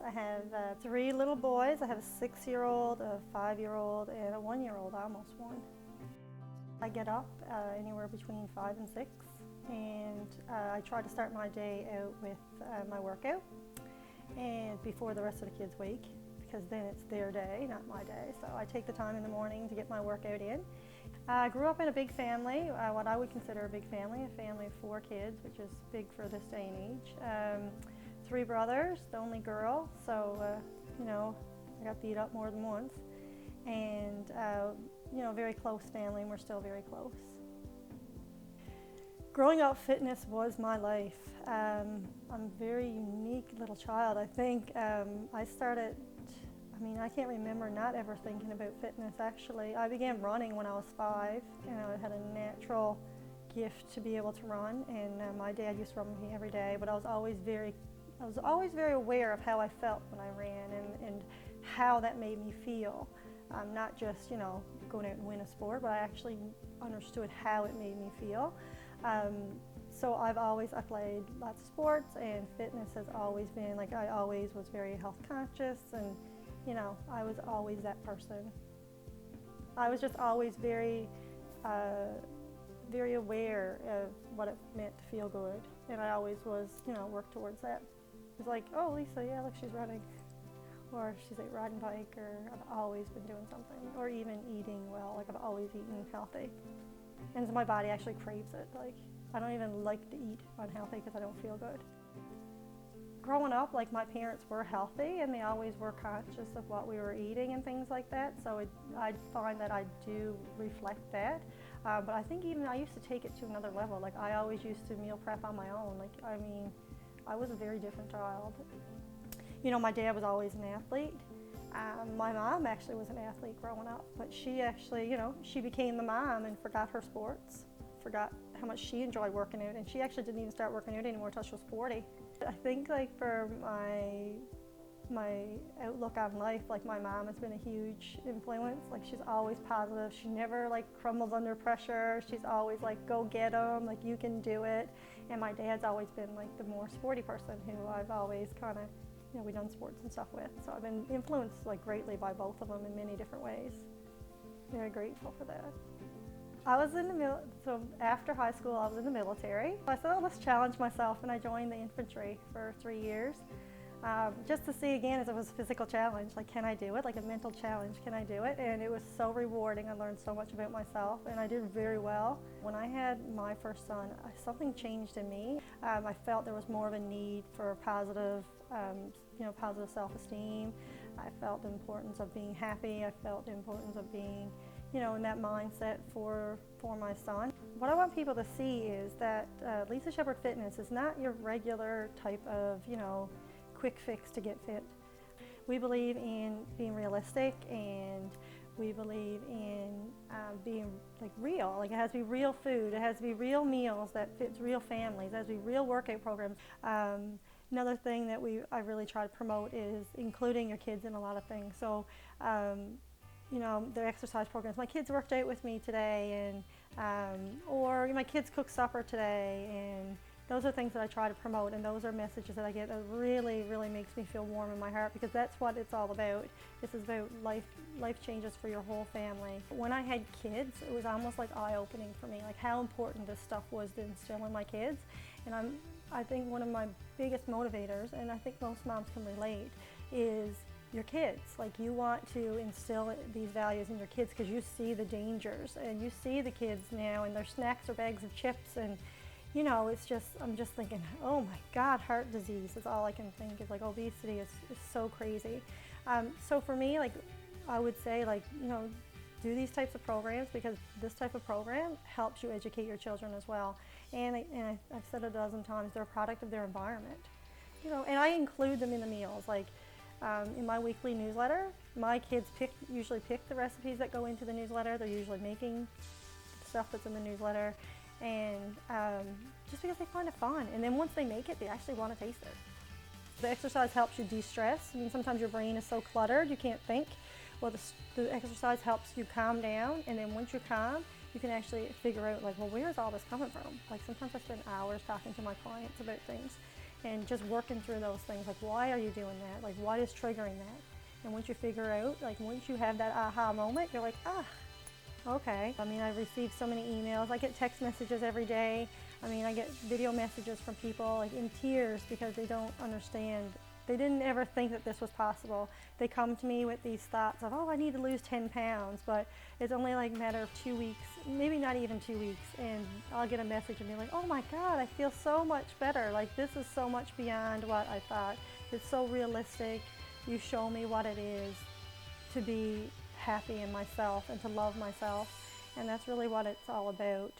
I have 3 little boys. I have a 6-year-old, a 5-year-old, and a 1-year-old, almost 1. I get up anywhere between 5 and 6, and I try to start my day out with my workout, and before the rest of the kids wake, because then it's their day, not my day. So I take the time in the morning to get my workout in. I grew up in a big family, what I would consider a big family, a family of 4 kids, which is big for this day and age. 3 brothers, the only girl, so you know, I got beat up more than once. And you know, very close family, and we're still very close. Growing up, fitness was my life. I'm a very unique little child. I think I started, I can't remember not ever thinking about fitness actually. I began running when I was 5, and I had a natural gift to be able to run, and my dad used to run with me every day, but I was always very aware of how I felt when I ran and how that made me feel. Not just, you know, going out and win a sport, but I actually understood how it made me feel. So I played lots of sports, and fitness has always been, like, I always was very health conscious, and you know, I was always that person. I was just always very aware of what it meant to feel good, and I always was, you know, work towards that. It was like, oh, Lisa, yeah, look, she's running. Or she's like riding bike, or I've always been doing something, or even eating well, like I've always eaten healthy. And so my body actually craves it. Like, I don't even like to eat unhealthy because I don't feel good. Growing up, like, my parents were healthy, and they always were conscious of what we were eating and things like that, so I find that I do reflect that. But I think even I used to take it to another level. Like, I always used to meal prep on my own. Like, I was a very different child. You know, my dad was always an athlete. My mom actually was an athlete growing up, but she actually, you know, she became the mom and forgot her sports, forgot how much she enjoyed working out, and she actually didn't even start working out anymore until she was 40. I think, like, for my outlook on life, like, my mom has been a huge influence. Like, she's always positive. She never, like, crumbles under pressure. She's always like, go get 'em, like, you can do it. And my dad's always been, like, the more sporty person who I've always kind of, you know, we've done sports and stuff with. So I've been influenced, like, greatly by both of them in many different ways. Very grateful for that. I was in the so after high school I was in the military. I said, oh, let's challenge myself, and I joined the infantry for 3 years. Just to see again, as it was a physical challenge, like, can I do it? Like a mental challenge, can I do it? And it was so rewarding. I learned so much about myself, and I did very well. When I had my first son, something changed in me. I felt there was more of a need for positive, you know, positive self-esteem. I felt the importance of being happy. I felt the importance of being, you know, in that mindset for my son. What I want people to see is that Lisa Sheppard Fitness is not your regular type of, you know, quick fix to get fit. We believe in being realistic, and we believe in being, like, real. Like, it has to be real food, it has to be real meals that fits real families, it has to be real workout programs. Another thing that I really try to promote is including your kids in a lot of things. So you know, their exercise programs. My kids worked out with me today, and or my kids cooked supper today, and those are things that I try to promote, and those are messages that I get that really, really makes me feel warm in my heart, because that's what it's all about. This is about life changes for your whole family. When I had kids, it was almost like eye-opening for me, like how important this stuff was to instill in my kids. And I think one of my biggest motivators, and I think most moms can relate, is your kids. Like, you want to instill these values in your kids because you see the dangers, and you see the kids now, and their snacks are bags of chips, and you know, it's just, I'm just thinking, oh my God, heart disease is all I can think. Is like, obesity is so crazy. So for me, like, I would say, like, you know, do these types of programs, because this type of program helps you educate your children as well. And I've said it a dozen times, they're a product of their environment. You know, and I include them in the meals. Like, in my weekly newsletter, my kids usually pick the recipes that go into the newsletter. They're usually making stuff that's in the newsletter. And just because they find it fun. And then once they make it, they actually want to taste it. The exercise helps you de-stress. I mean, sometimes your brain is so cluttered you can't think. Well, the exercise helps you calm down, and then once you're calm, you can actually figure out, like, well, where is all this coming from? Like, sometimes I spend hours talking to my clients about things. and just working through those things. Like, why are you doing that? Like, what is triggering that? And once you figure out, like once you have that aha moment, you're like, ah, okay. I mean, I receive so many emails. I get text messages every day. I mean, I get video messages from people like in tears because they don't understand. They didn't ever think that this was possible. They come to me with these thoughts of, oh, I need to lose 10 pounds, but it's only like a matter of 2 weeks, maybe not even 2 weeks, and I'll get a message and be like, oh my God, I feel so much better. Like, this is so much beyond what I thought. It's so realistic. You show me what it is to be happy in myself and to love myself, and that's really what it's all about.